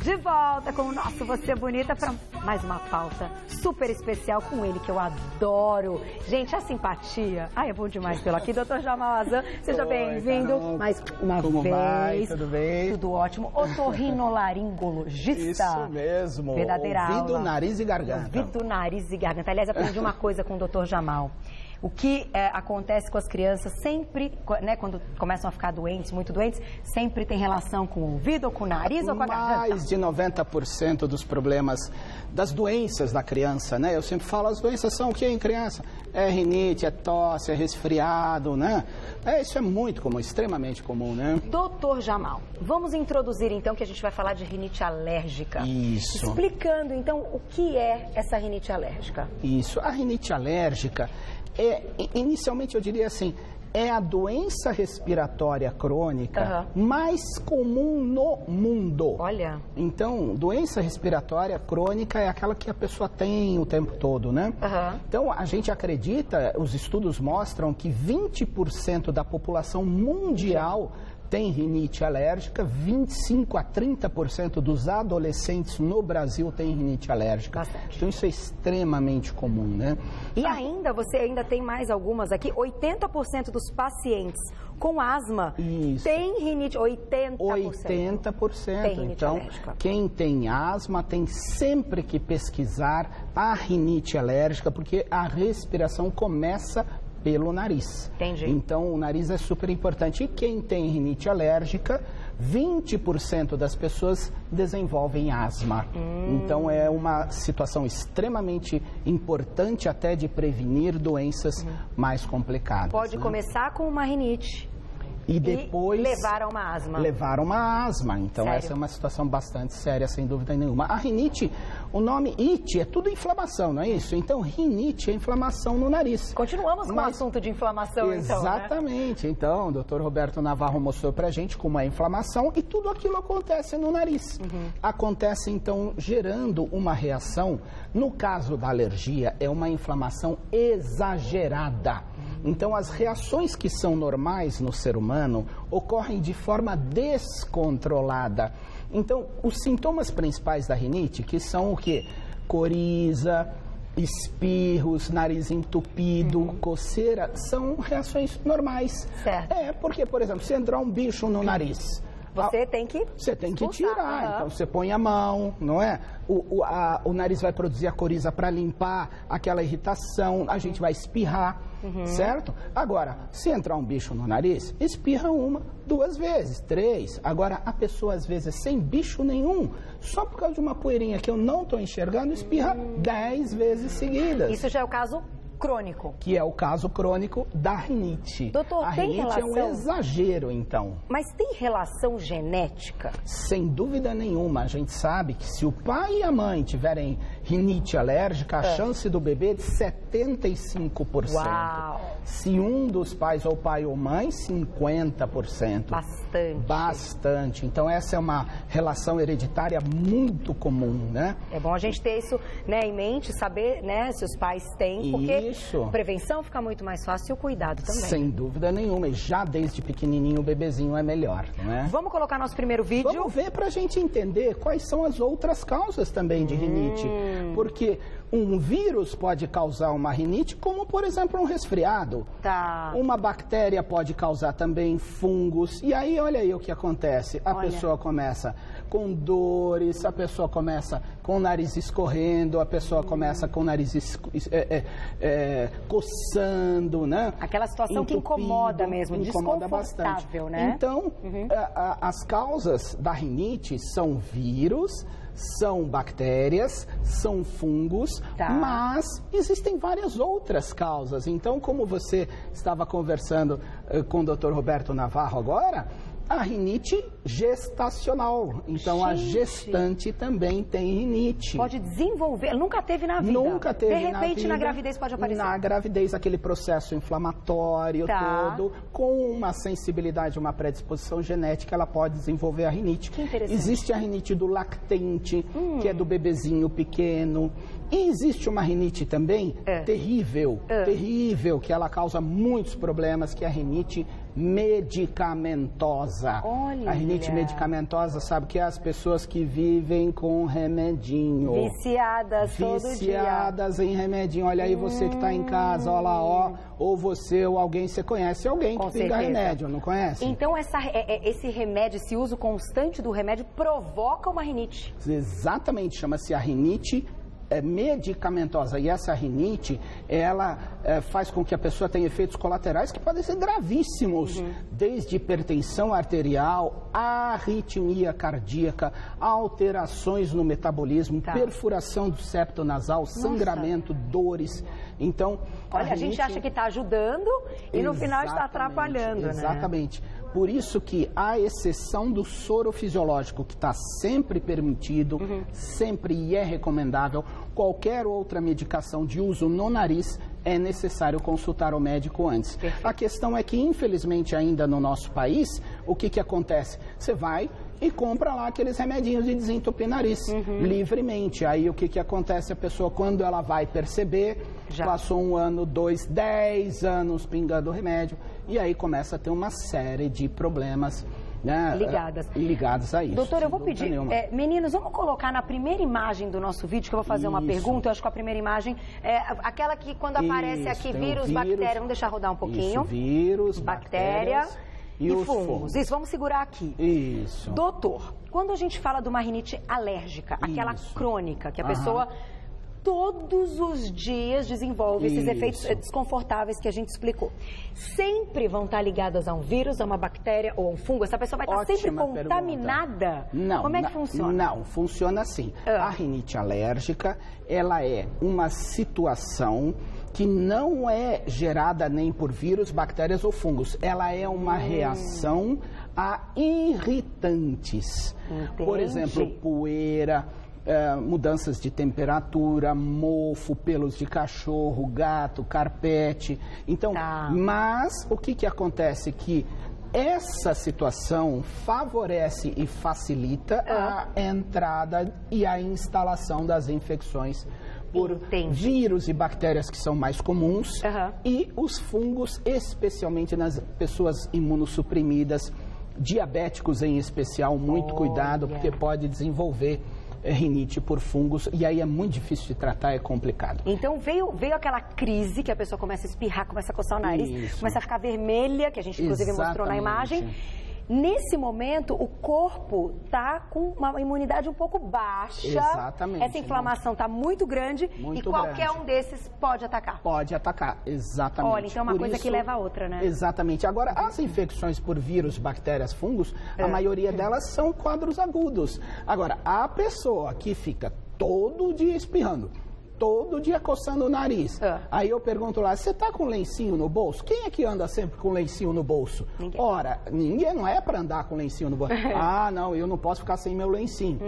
De volta com o nosso Você Bonita para mais uma pauta super especial com ele, que eu adoro. Gente, a simpatia. Ai, é bom demais pelo aqui. Doutor Jamal Azan, seja bem-vindo mais uma Como vez. vai? Tudo bem? Tudo ótimo. Otorrinolaringologista. Isso mesmo. Verdadeira ouvido, aula. Nariz e garganta. Ouvido, nariz e garganta. Aliás, aprendi uma coisa com o doutor Jamal. O que acontece com as crianças sempre, né, quando começam a ficar doentes, muito doentes, sempre tem relação com o ouvido, ou com o nariz, ou com a garganta? Mais de 90% dos problemas das doenças da criança, né? Eu sempre falo, as doenças são o que em criança? É rinite, é tosse, é resfriado, né? Isso é muito comum, extremamente comum, né? Doutor Jamal, vamos introduzir então que a gente vai falar de rinite alérgica. Isso. Explicando então o que é essa rinite alérgica. Isso. A rinite alérgica inicialmente eu diria assim, é a doença respiratória crônica mais comum no mundo. Olha. Então, doença respiratória crônica é aquela que a pessoa tem o tempo todo, né? Então, a gente acredita, os estudos mostram que 20% da população mundial tem rinite alérgica, 25 a 30% dos adolescentes no Brasil têm rinite alérgica. Bastante. Então isso é extremamente comum, né? E ainda, você ainda tem mais algumas aqui, 80% dos pacientes com asma tem rinite, 80%. 80%. Tem rinite então, alérgica. Quem tem asma tem sempre que pesquisar a rinite alérgica, porque a respiração começa pelo nariz. Entendi. Então, o nariz é super importante. E quem tem rinite alérgica, 20% das pessoas desenvolvem asma. Então, é uma situação extremamente importante até de prevenir doenças mais complicadas. Pode começar com uma rinite. E depois levar a uma asma. Levar a uma asma. Então, Sério? essa é uma situação bastante séria, sem dúvida nenhuma. A rinite, o nome it é tudo inflamação, não é isso? Então, rinite é inflamação no nariz. Continuamos com o assunto de inflamação, exatamente. Então, o doutor Roberto Navarro mostrou pra gente como é a inflamação e tudo aquilo acontece no nariz. Acontece, então, gerando uma reação. No caso da alergia, é uma inflamação exagerada. Então, as reações que são normais no ser humano ocorrem de forma descontrolada. Então, os sintomas principais da rinite, que são o quê? Coriza, espirros, nariz entupido, coceira, são reações normais. Certo. Porque, por exemplo, se entrar um bicho no nariz, você tem que tirar. Então você põe a mão, não é? O nariz vai produzir a coriza para limpar aquela irritação, a gente vai espirrar, certo? Agora, se entrar um bicho no nariz, espirra 1, 2 vezes, 3. Agora, a pessoa às vezes sem bicho nenhum, só por causa de uma poeirinha que eu não estou enxergando, espirra 10 vezes seguidas. Isso já é o caso crônico. Que é o caso crônico da rinite. Doutor, a tem rinite relação? É um exagero, então. Mas tem relação genética? Sem dúvida nenhuma. A gente sabe que se o pai e a mãe tiverem rinite alérgica, a chance do bebê é de 75%. Uau! Se um dos pais, ou pai ou mãe, 50%. Bastante. Bastante. Então essa é uma relação hereditária muito comum, né? É bom a gente ter isso, né, em mente, saber, né, se os pais têm, porque a prevenção fica muito mais fácil e o cuidado também. Sem dúvida nenhuma. E já desde pequenininho o bebezinho é melhor, não é? Vamos colocar nosso primeiro vídeo? Vamos ver pra gente entender quais são as outras causas também de rinite. Porque um vírus pode causar uma rinite, como por exemplo um resfriado. Tá. Uma bactéria pode causar também fungos. E aí, olha aí o que acontece. A pessoa começa com dores, a pessoa começa com o nariz escorrendo, a pessoa começa com o nariz coçando, né? Aquela situação que incomoda mesmo, desconfortável, né? Então, as causas da rinite são vírus, são bactérias, são fungos, mas existem várias outras causas. Então, como você estava conversando com o Dr. Roberto Navarro agora, a rinite gestacional. Então, a gestante também tem rinite. Pode desenvolver, nunca teve na vida. Nunca teve na vida. De repente, na gravidez pode aparecer. Na gravidez, aquele processo inflamatório todo, com uma sensibilidade, uma predisposição genética, ela pode desenvolver a rinite. Que interessante. Existe a rinite do lactente, que é do bebezinho pequeno. E existe uma rinite também terrível, que ela causa muitos problemas, que é a rinite medicamentosa. Olha. A rinite medicamentosa, sabe que é as pessoas que vivem com remedinho. Viciadas todo dia. Viciadas em remedinho. Olha aí você que está em casa, olha lá, ó. Ou você ou alguém, você conhece alguém que pinga remédio, não conhece? Então esse remédio, esse uso constante do remédio provoca uma rinite. Exatamente, chama-se a rinite medicamentosa. E essa rinite, ela faz com que a pessoa tenha efeitos colaterais que podem ser gravíssimos, desde hipertensão arterial, arritmia cardíaca, alterações no metabolismo, perfuração do septo nasal, sangramento, dores. Então, olha, a gente acha que está ajudando e no final está atrapalhando, né? Exatamente. Por isso que, à exceção do soro fisiológico, que está sempre permitido, sempre e é recomendável, qualquer outra medicação de uso no nariz é necessário consultar o médico antes. Perfeito. A questão é que, infelizmente, ainda no nosso país, o que acontece? Você vai e compra lá aqueles remedinhos de desentupir nariz, livremente. Aí o que acontece? A pessoa, quando ela vai perceber, passou 1 ano, 2, 10 anos pingando o remédio, e aí começa a ter uma série de problemas, né, ligados a isso. Doutor, eu vou pedir, meninos, vamos colocar na primeira imagem do nosso vídeo, que eu vou fazer uma pergunta. Eu acho que a primeira imagem é aquela que quando aparece aqui vírus, bactéria, vamos deixar rodar um pouquinho. Isso, vírus, bactéria e fungos. Isso, vamos segurar aqui. Isso. Doutor, quando a gente fala de uma rinite alérgica, aquela crônica, que a pessoa todos os dias desenvolve esses efeitos desconfortáveis que a gente explicou, sempre vão estar ligadas a um vírus, a uma bactéria ou a um fungo? Essa pessoa vai estar sempre contaminada? Não. Como é que funciona? Não, funciona assim. A rinite alérgica, ela é uma situação que não é gerada nem por vírus, bactérias ou fungos. Ela é uma reação a irritantes. Entendi. Por exemplo, poeira, mudanças de temperatura, mofo, pelos de cachorro, gato, carpete. Então, mas o que acontece? Que essa situação favorece e facilita a entrada e a instalação das infecções por vírus e bactérias que são mais comuns e os fungos, especialmente nas pessoas imunossuprimidas, diabéticos em especial, muito cuidado, porque pode desenvolver rinite por fungos, e aí é muito difícil de tratar, é complicado. Então veio aquela crise que a pessoa começa a espirrar, começa a coçar o nariz, começa a ficar vermelha, que a gente inclusive mostrou na imagem. Nesse momento, o corpo está com uma imunidade um pouco baixa. Exatamente. Essa inflamação está muito grande e qualquer um desses pode atacar. Pode atacar, exatamente. Olha, então é uma coisa que leva a outra, né? Exatamente. Agora, as infecções por vírus, bactérias, fungos, a maioria delas são quadros agudos. Agora, a pessoa que fica todo dia espirrando, todo dia coçando o nariz. Aí eu pergunto lá, você tá com lencinho no bolso? Quem é que anda sempre com lencinho no bolso? Ninguém. Ora, ninguém, não é para andar com lencinho no bolso. Não, eu não posso ficar sem meu lencinho.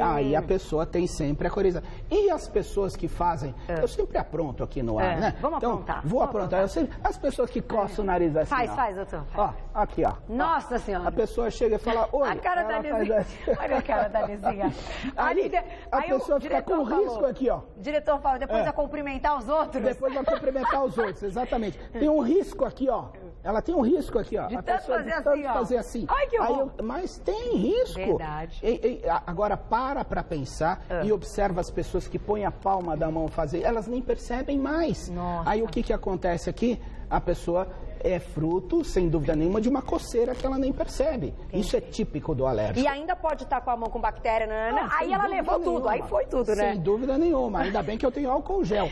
Aí a pessoa tem sempre a coisa. E as pessoas que fazem, eu sempre apronto aqui no ar, né? Vamos aprontar. Vou aprontar. As pessoas que coçam o nariz assim, Faz, doutor. Ó, aqui, ó. Nossa Senhora. A pessoa chega e fala, oi. A cara da Nizinha. Olha a cara da Nizinha. Aí a pessoa fica com risco aqui, ó. O diretor fala, depois vai cumprimentar os outros. Depois vai cumprimentar os outros, exatamente. Tem um risco aqui, ó. Ela tem um risco aqui, ó. De tanto fazer assim. Ai, que horror. Mas tem risco. Verdade. Agora, para pensar e observa as pessoas que põem a palma da mão fazer. Elas nem percebem mais. Nossa. Aí o que acontece aqui? A pessoa é fruto, sem dúvida nenhuma, de uma coceira que ela nem percebe. Isso é típico do alérgico. E ainda pode estar com a mão com bactéria, aí ela levou tudo, aí foi tudo, né? Sem dúvida nenhuma. Ainda bem que eu tenho álcool gel.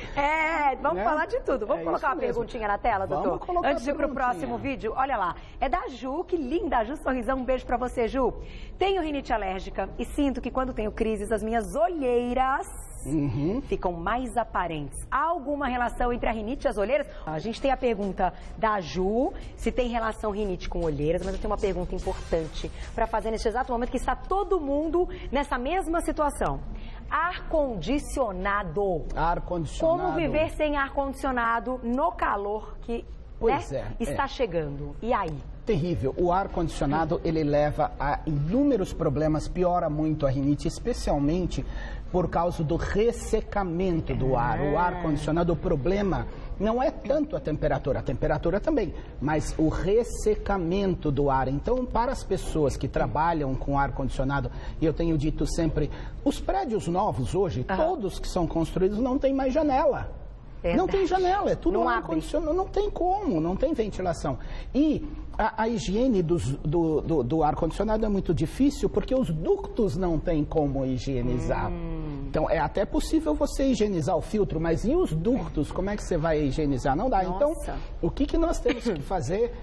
Vamos falar de tudo. Vamos colocar uma perguntinha na tela, doutor? Vamos colocar. Antes de ir pro próximo vídeo, olha lá. É da Ju, que linda, Ju Sorrisão. Um beijo pra você, Ju. Tenho rinite alérgica e sinto que quando tenho crises, as minhas olheiras ficam mais aparentes. Há alguma relação entre a rinite e as olheiras? A gente tem a pergunta da Ju, se tem relação rinite com olheiras, mas eu tenho uma pergunta importante para fazer neste exato momento, que está todo mundo nessa mesma situação. Ar-condicionado. Ar-condicionado. Como viver sem ar-condicionado no calor que está chegando? E aí? terrível. O ar-condicionado, ele leva a inúmeros problemas, piora muito a rinite, especialmente por causa do ressecamento do ar. O ar-condicionado, o problema não é tanto a temperatura também, mas o ressecamento do ar. Então, para as pessoas que trabalham com ar-condicionado, e eu tenho dito sempre, os prédios novos hoje, todos que são construídos, não tem mais janela. Não tem janela, é tudo ar-condicionado, não tem como, não tem ventilação. E a higiene do ar-condicionado é muito difícil porque os ductos não tem como higienizar. Então, é até possível você higienizar o filtro, mas e os ductos? Como é que você vai higienizar? Não dá. Então, o que nós temos que fazer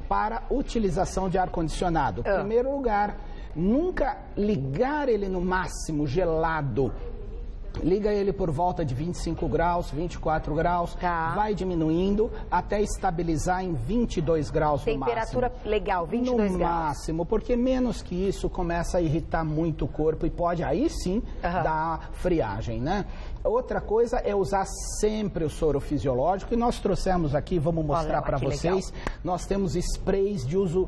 para utilização de ar-condicionado? Em primeiro lugar, nunca ligar ele no máximo gelado. Liga ele por volta de 25 graus, 24 graus, vai diminuindo até estabilizar em 22 graus no máximo. Temperatura legal, 22 graus. No máximo, porque menos que isso começa a irritar muito o corpo e pode aí sim dar friagem, né? Outra coisa é usar sempre o soro fisiológico e nós trouxemos aqui, vamos mostrar para vocês, nós temos sprays de uso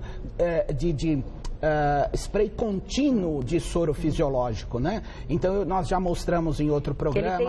spray contínuo de soro fisiológico, né? Então, nós já mostramos em outro programa.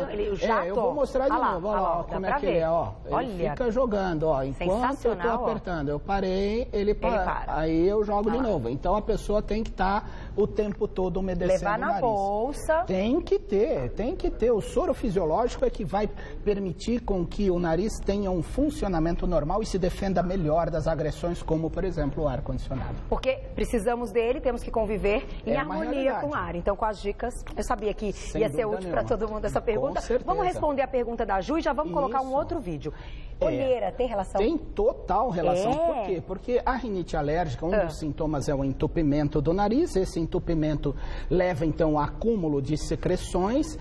Eu vou mostrar de novo, olha lá, como é que ele é, ó. Ele fica jogando, ó, enquanto eu tô apertando. Eu parei, ele para. Aí eu jogo de novo. Então, a pessoa tem que estar o tempo todo umedecendo o nariz. Levar na bolsa. Tem que ter. O soro fisiológico é que vai permitir com que o nariz tenha um funcionamento normal e se defenda melhor das agressões, como, por exemplo, o ar-condicionado. Porque precisamos dele, temos que conviver em harmonia com o ar. Então, com as dicas, eu sabia que ia ser útil para todo mundo essa pergunta. Vamos responder a pergunta da Ju e já vamos colocar um outro vídeo. Olheira, tem relação? Tem total relação. Por quê? Porque a rinite alérgica, um dos sintomas é o entupimento do nariz. Esse entupimento leva, então, ao acúmulo de secreções,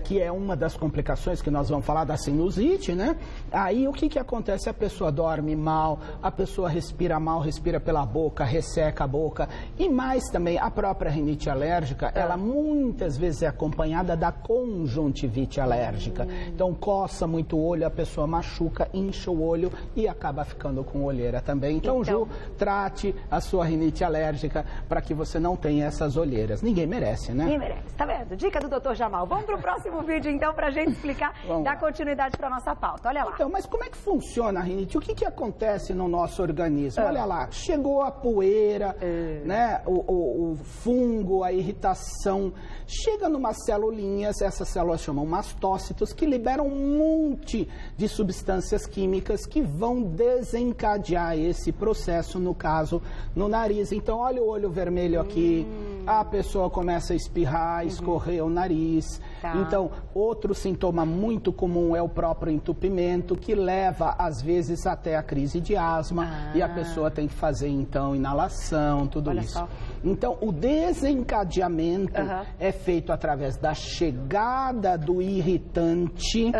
que é uma das complicações que nós vamos falar da sinusite, né? Aí, o que acontece? A pessoa dorme mal, a pessoa respira mal, respira pela boca, resseca a boca. E mais também, a própria rinite alérgica, ela muitas vezes é acompanhada da conjuntivite alérgica. Então, coça muito o olho, a pessoa machuca, incha o olho e acaba ficando com olheira também. Então, Ju, trate a sua rinite alérgica para que você não tenha essas olheiras. Ninguém merece, né? Ninguém merece, tá vendo? Dica do Dr. Jamal. Vamos pro próximo vídeo, então, pra gente explicar, dar continuidade pra nossa pauta. Olha lá. Então, mas como é que funciona a rinite? O que acontece no nosso organismo? Olha lá, chegou a poeira, né? O fungo, a irritação, chega numas celulinhas, essas células chamam mastócitos, que liberam um monte de substâncias químicas que vão desencadear esse processo, no caso, no nariz. Então, olha o olho vermelho aqui, a pessoa começa a espirrar, escorrer o nariz. Então, outro sintoma muito comum é o próprio entupimento, que leva, às vezes, até a crise de asma, e a pessoa tem que fazer, então, inalação, tudo isso. Então, o desencadeamento é feito através da chegada do irritante.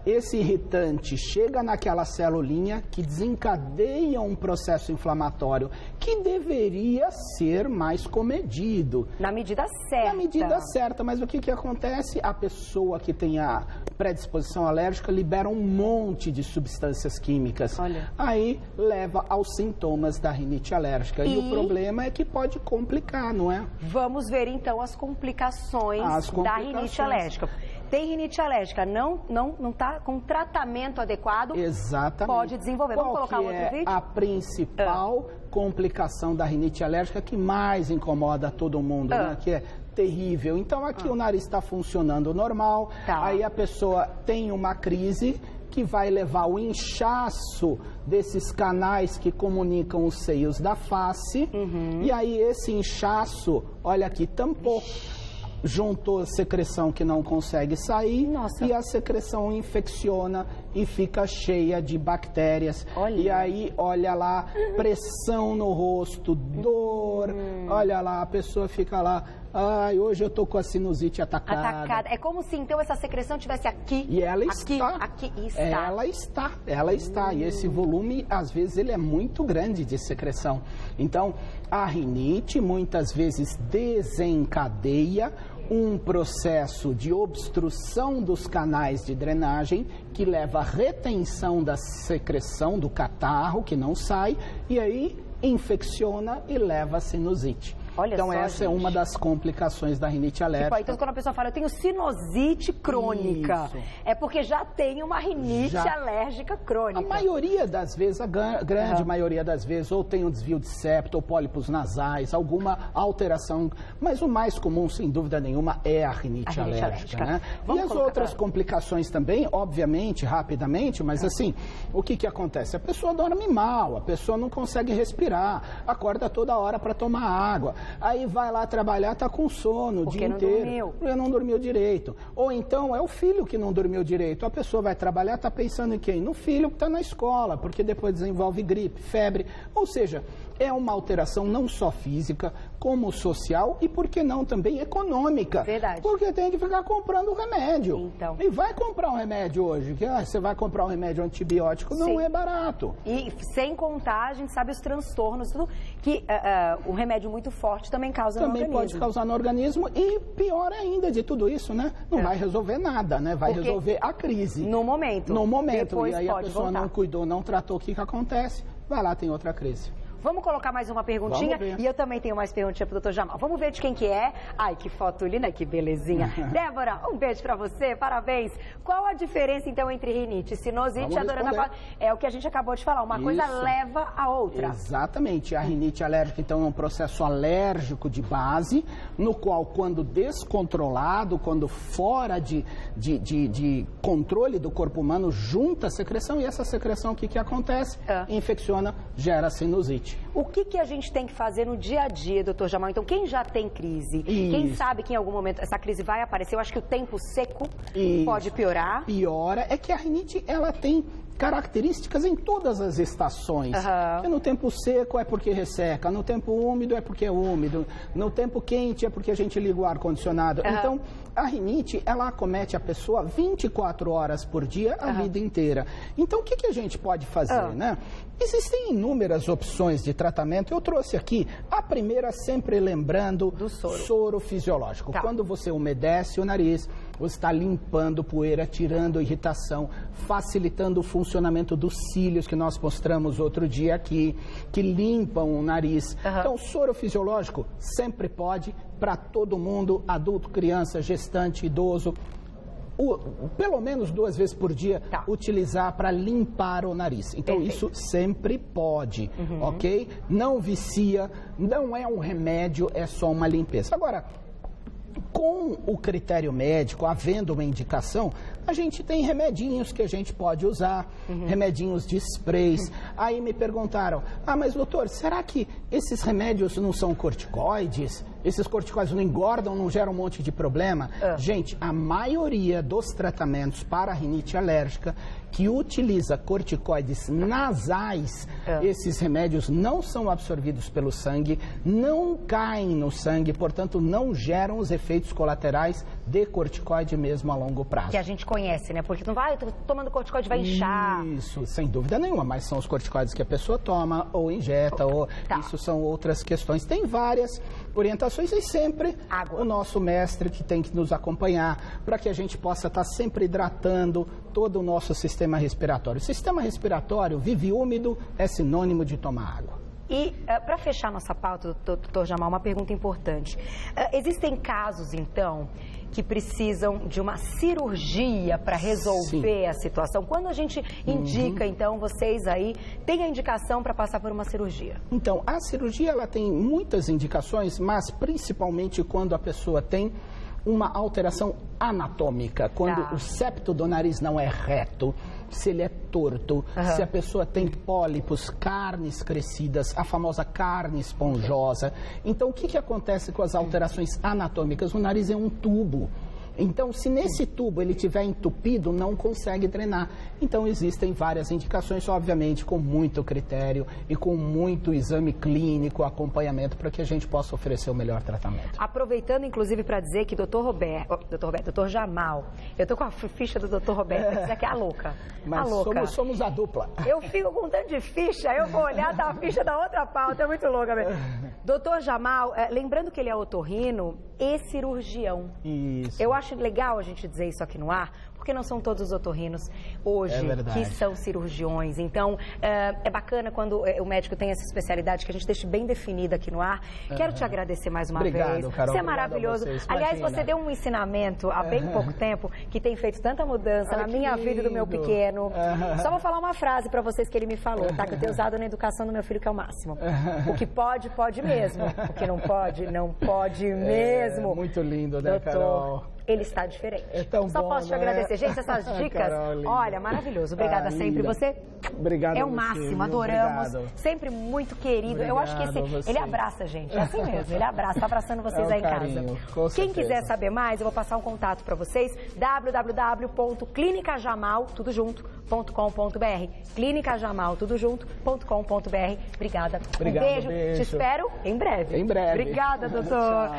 Esse irritante chega naquela celulinha que desencadeia um processo inflamatório que deveria ser mais comedido. Na medida certa. Na medida certa, mas o que acontece? A pessoa que tem a predisposição alérgica libera um monte de substâncias químicas. Aí leva aos sintomas da rinite alérgica. E o problema é que pode complicar, não é? Vamos ver então as complicações da rinite alérgica. Tem rinite alérgica, não está com tratamento adequado, pode desenvolver. Vamos colocar outro vídeo? A principal complicação da rinite alérgica que mais incomoda todo mundo, né? Que é terrível. Então, aqui o nariz está funcionando normal, aí a pessoa tem uma crise que vai levar ao inchaço desses canais que comunicam os seios da face, e aí esse inchaço, olha aqui, tampou. Juntou a secreção que não consegue sair e a secreção infecciona e fica cheia de bactérias. E aí, olha lá, pressão no rosto, dor, olha lá, a pessoa fica lá, ai, hoje eu tô com a sinusite atacada. É como se então essa secreção estivesse aqui. E ela está. Aqui está. Ela está. E esse volume, às vezes, ele é muito grande de secreção. Então, a rinite muitas vezes desencadeia um processo de obstrução dos canais de drenagem que leva à retenção da secreção do catarro, que não sai, e aí infecciona e leva a sinusite. Olha então só, essa é uma das complicações da rinite alérgica. Então quando a pessoa fala, eu tenho sinusite crônica, é porque já tem uma rinite alérgica crônica. A maioria das vezes, a grande maioria das vezes, ou tem um desvio de septo, ou pólipos nasais, alguma alteração, mas o mais comum, sem dúvida nenhuma, é a rinite alérgica. Né? E as outras complicações também, obviamente, rapidamente, mas assim, o que acontece? A pessoa dorme mal, a pessoa não consegue respirar, acorda toda hora para tomar água. Aí vai lá trabalhar, está com sono o dia inteiro. Porque não dormiu direito. Ou então é o filho que não dormiu direito. A pessoa vai trabalhar, está pensando em quem? No filho que está na escola, porque depois desenvolve gripe, febre. Ou seja, é uma alteração não só física, como social e, por que não, também econômica. Verdade. Porque tem que ficar comprando remédio. Então. E vai comprar um remédio hoje, que você vai comprar um remédio antibiótico, não é barato. E sem contar, a gente sabe os transtornos, tudo que o remédio muito forte também causa no organismo. Também pode causar no organismo e, pior ainda de tudo isso, né? Não vai resolver nada, né? Vai resolver a crise. No momento. No momento. Depois e aí a pessoa voltar. não cuidou, não tratou, o que acontece? Vai lá, tem outra crise. Vamos colocar mais uma perguntinha? E eu também tenho mais perguntinha pro Dr. Jamal. Vamos ver de quem que é. Ai, que foto linda, que belezinha. Débora, um beijo pra você, parabéns. Qual a diferença, então, entre rinite, sinusite e a dor? É o que a gente acabou de falar, uma coisa leva a outra. Exatamente. A rinite alérgica, então, é um processo alérgico de base, no qual, quando descontrolado, quando fora de controle do corpo humano, junta a secreção, e essa secreção, o que acontece? Infecciona, gera sinusite. O que a gente tem que fazer no dia a dia, doutor Jamal? Então, quem já tem crise, quem sabe que em algum momento essa crise vai aparecer, eu acho que o tempo seco pode piorar. Piora é que a rinite, ela tem características em todas as estações. Porque no tempo seco é porque resseca, no tempo úmido é porque é úmido, no tempo quente é porque a gente liga o ar-condicionado. Então, a rinite, ela acomete a pessoa 24 horas por dia, a vida inteira. Então, o que a gente pode fazer, né? Existem inúmeras opções de tratamento. Eu trouxe aqui a primeira, sempre lembrando do soro fisiológico. Quando você umedece o nariz, você está limpando poeira, tirando irritação, facilitando o funcionamento dos cílios, que nós mostramos outro dia aqui, que limpam o nariz. Então, soro fisiológico sempre pode, para todo mundo, adulto, criança, gestante, idoso. Pelo menos 2 vezes por dia, utilizar para limpar o nariz. Então, isso sempre pode, ok? Não vicia, não é um remédio, é só uma limpeza. Agora, com o critério médico, havendo uma indicação, a gente tem remedinhos que a gente pode usar, remedinhos de sprays. Aí me perguntaram, mas doutor, será que esses remédios não são corticoides? Esses corticoides não engordam, não geram um monte de problema? Gente, a maioria dos tratamentos para a rinite alérgica que utiliza corticoides nasais, esses remédios não são absorvidos pelo sangue, não caem no sangue, portanto, não geram os efeitos colaterais de corticoide mesmo a longo prazo. Que a gente conhece, né? Porque não vai tomando corticoide, vai inchar. Isso, sem dúvida nenhuma, mas são os corticoides que a pessoa toma ou injeta, ou isso são outras questões. Tem várias orientações e sempre o nosso mestre que tem que nos acompanhar para que a gente possa estar sempre hidratando todo o nosso sistema respiratório. O sistema respiratório vive úmido, é sinônimo de tomar água. E para fechar nossa pauta, doutor Jamal, uma pergunta importante. Existem casos, então, que precisam de uma cirurgia para resolver a situação? Quando a gente indica, então, vocês aí, tem a indicação para passar por uma cirurgia? Então, a cirurgia, ela tem muitas indicações, mas principalmente quando a pessoa tem uma alteração anatômica, quando o septo do nariz não é reto, se ele é torto, se a pessoa tem pólipos, carnes crescidas, a famosa carne esponjosa. Então, o que acontece com as alterações anatômicas? O nariz é um tubo. Então, se nesse tubo ele estiver entupido, não consegue drenar. Então, existem várias indicações, obviamente, com muito critério e com muito exame clínico, acompanhamento, para que a gente possa oferecer o melhor tratamento. Aproveitando, inclusive, para dizer que doutor Jamal, eu tô com a ficha do doutor Roberto, para dizer que é a louca. Mas a louca. Somos a dupla. Eu fico com tanto de ficha, eu vou olhar, tá a ficha da outra pauta, é muito louca mesmo. Doutor Jamal, lembrando que ele é otorrino e cirurgião. Isso. Eu acho legal a gente dizer isso aqui no ar, porque não são todos os otorrinos hoje que são cirurgiões. Então, é bacana quando o médico tem essa especialidade que a gente deixa bem definida aqui no ar. Quero te agradecer mais uma vez. Carol, você é maravilhoso. Aliás, você deu um ensinamento há bem pouco tempo que tem feito tanta mudança na minha vida e do meu pequeno. Só vou falar uma frase para vocês que ele me falou, tá? Que eu tenho usado na educação do meu filho, que é o máximo. O que pode, pode mesmo. O que não pode, não pode mesmo. Muito lindo, né, Doutor, Carol? ele está diferente. É tão Só bom, posso te né? agradecer. Gente, essas dicas, Carol, olha, maravilhoso. Obrigada sempre. linda. Você Obrigado é o a você, máximo, viu? adoramos. Obrigado. Sempre muito querido. Eu acho que ele abraça a gente. É assim mesmo, ele abraça. Está abraçando vocês aí em carinho, casa. com Quem certeza. quiser saber mais, eu vou passar um contato para vocês. www.clinicajamal.com.br clinicajamal.com.br. Obrigada. Obrigado, Um beijo. Te espero em breve. Em breve. Obrigada, doutor. Tchau.